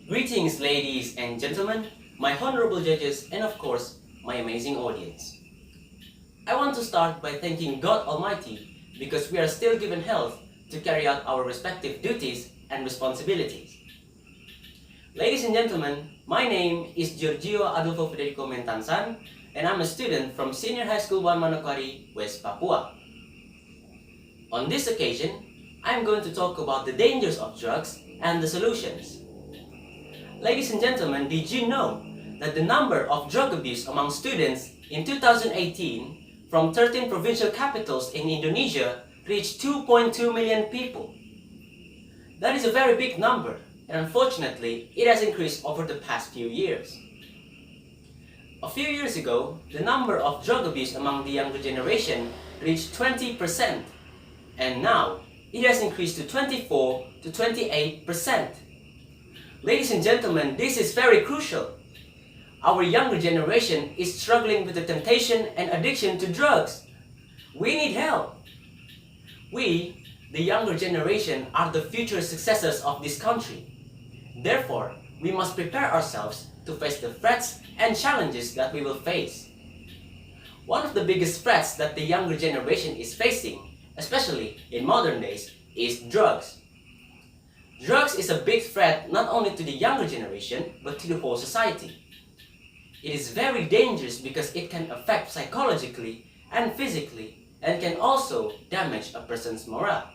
Greetings, ladies and gentlemen, my honorable judges, and of course, my amazing audience. I want to start by thanking God Almighty because we are still given health to carry out our respective duties and responsibilities. Ladies and gentlemen, my name is Giorgio Adolfo Frederico Mentansan, and I'm a student from Senior High School 1 MANOKWARI, West Papua. On this occasion, I'm going to talk about the dangers of drugs and the solutions. Ladies and gentlemen, did you know that the number of drug abuse among students in 2018 from 13 provincial capitals in Indonesia reached 2.2 million people? That is a very big number, and unfortunately, it has increased over the past few years. A few years ago, the number of drug abuse among the younger generation reached 20%, and now it has increased to 24 to 28%. Ladies and gentlemen, this is very crucial. Our younger generation is struggling with the temptation and addiction to drugs. We need help. We, the younger generation, are the future successors of this country. Therefore, we must prepare ourselves to face the threats and challenges that we will face. One of the biggest threats that the younger generation is facing, especially in modern days, is drugs. Drugs is a big threat not only to the younger generation, but to the whole society. It is very dangerous because it can affect psychologically and physically, and can also damage a person's morale.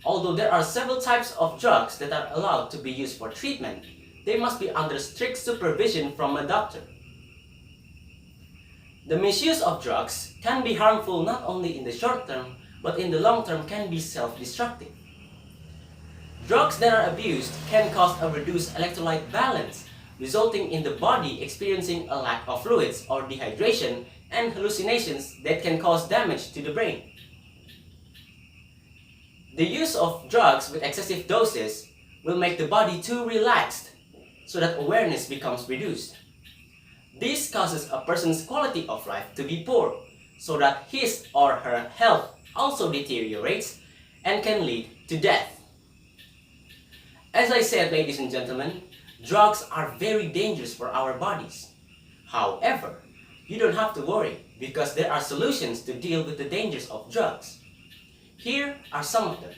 Although there are several types of drugs that are allowed to be used for treatment, they must be under strict supervision from a doctor. The misuse of drugs can be harmful not only in the short term, but in the long term can be self-destructive. Drugs that are abused can cause a reduced electrolyte balance, resulting in the body experiencing a lack of fluids or dehydration and hallucinations that can cause damage to the brain. The use of drugs with excessive doses will make the body too relaxed, so that awareness becomes reduced. This causes a person's quality of life to be poor, so that his or her health also deteriorates and can lead to death. As I said, ladies and gentlemen, drugs are very dangerous for our bodies. However, you don't have to worry because there are solutions to deal with the dangers of drugs. Here are some of them.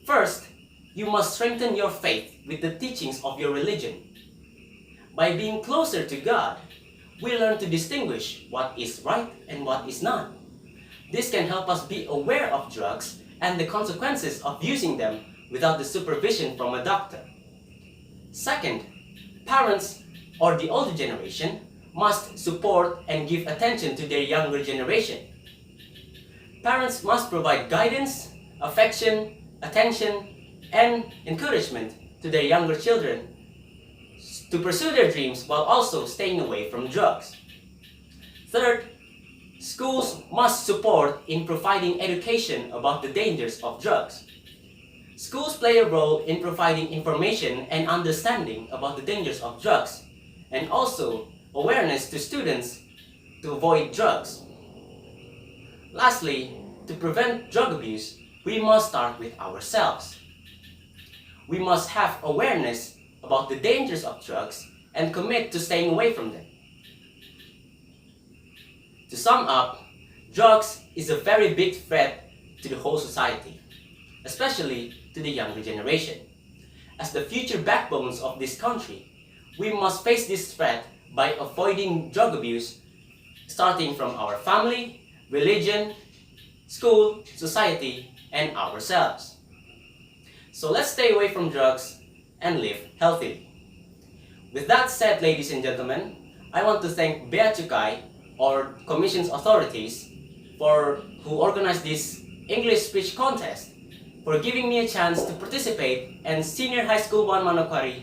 First, you must strengthen your faith with the teachings of your religion. By being closer to God, we learn to distinguish what is right and what is not. This can help us be aware of drugs and the consequences of using them without the supervision from a doctor. Second, parents or the older generation must support and give attention to their younger generation. Parents must provide guidance, affection, attention, and encouragement to their younger children to pursue their dreams while also staying away from drugs. Third, schools must support in providing education about the dangers of drugs. Schools play a role in providing information and understanding about the dangers of drugs, and also awareness to students to avoid drugs. Lastly, to prevent drug abuse, we must start with ourselves. We must have awareness about the dangers of drugs and commit to staying away from them. To sum up, drugs is a very big threat to the whole society, especially to the younger generation. As the future backbones of this country, we must face this threat by avoiding drug abuse, starting from our family, religion, school, society, and ourselves. So let's stay away from drugs and live healthily. With that said, ladies and gentlemen, I want to thank Bea Cukai or Commission's authorities who organized this English speech contest for giving me a chance to participate, and Senior High School 1 MANOKWARI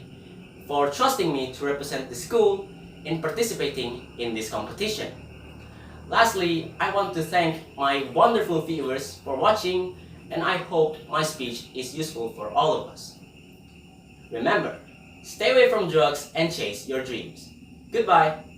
for trusting me to represent the school in participating in this competition. Lastly, I want to thank my wonderful viewers for watching, and I hope my speech is useful for all of us. Remember, stay away from drugs and chase your dreams. Goodbye!